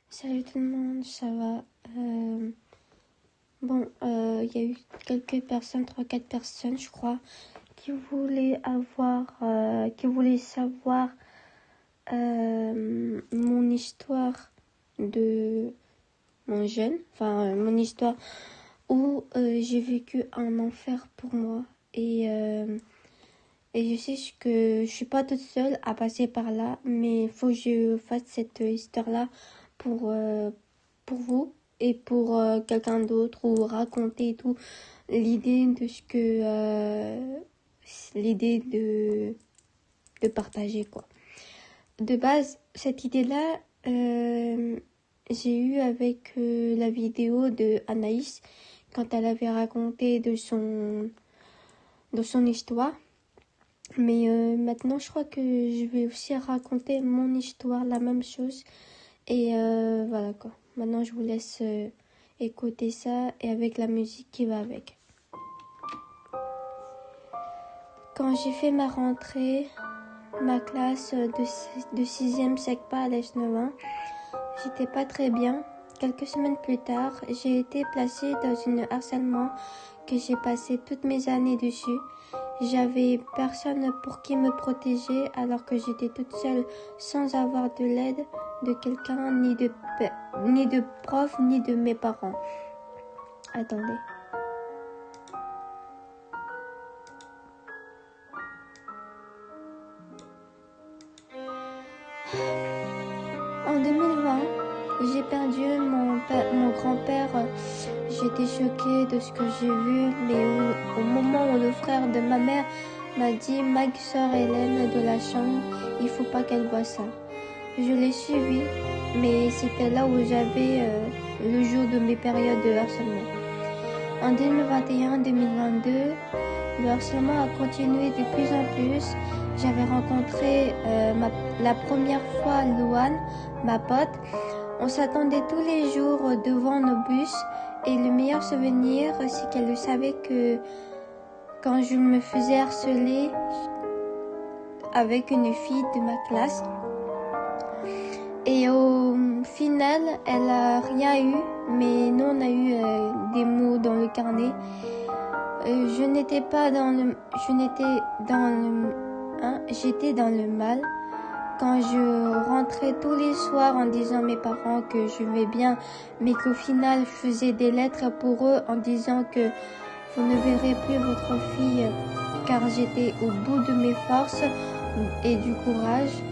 Salut tout le monde, ça va? Il y a eu quelques personnes, 3-4 personnes, je crois, qui voulaient savoir mon histoire de mon jeune, mon histoire où j'ai vécu un enfer pour moi. Et je sais que je suis pas toute seule à passer par là, mais il faut que je fasse cette histoire-là pour vous et pour quelqu'un d'autre, ou raconter tout l'idée de ce que l'idée de partager, quoi. De base, cette idée-là, j'ai eu avec la vidéo de Anaïs quand elle avait raconté de son histoire. Mais maintenant, je crois que je vais aussi raconter mon histoire, la même chose. Et voilà quoi. Maintenant, je vous laisse écouter ça et avec la musique qui va avec. Quand j'ai fait ma rentrée, ma classe de 6e SECPA à l'H9, j'étais pas très bien. Quelques semaines plus tard, j'ai été placée dans une harcèlement que j'ai passé toutes mes années dessus. J'avais personne pour qui me protéger alors que j'étais toute seule sans avoir de l'aide de quelqu'un, ni de prof, ni de mes parents. Attendez. En 2020, j'ai perdu mon grand-père. J'étais choquée de ce que j'ai vu, mais au moment où le frère de ma mère m'a dit « Ma sœur Hélène de la chambre, il faut pas qu'elle voie ça ». Je l'ai suivi, mais c'était là où j'avais le jour de mes périodes de harcèlement. En 2021-2022, le harcèlement a continué de plus en plus. J'avais rencontré la première fois Louane, ma pote. On s'attendait tous les jours devant nos bus et le meilleur souvenir, c'est qu'elle savait que quand je me faisais harceler avec une fille de ma classe, et au final, elle a rien eu, mais nous on a eu des mots dans le carnet. J'étais dans le mal quand je rentrais tous les soirs en disant à mes parents que je vais bien, mais qu'au final je faisais des lettres pour eux en disant que vous ne verrez plus votre fille, car j'étais au bout de mes forces et du courage.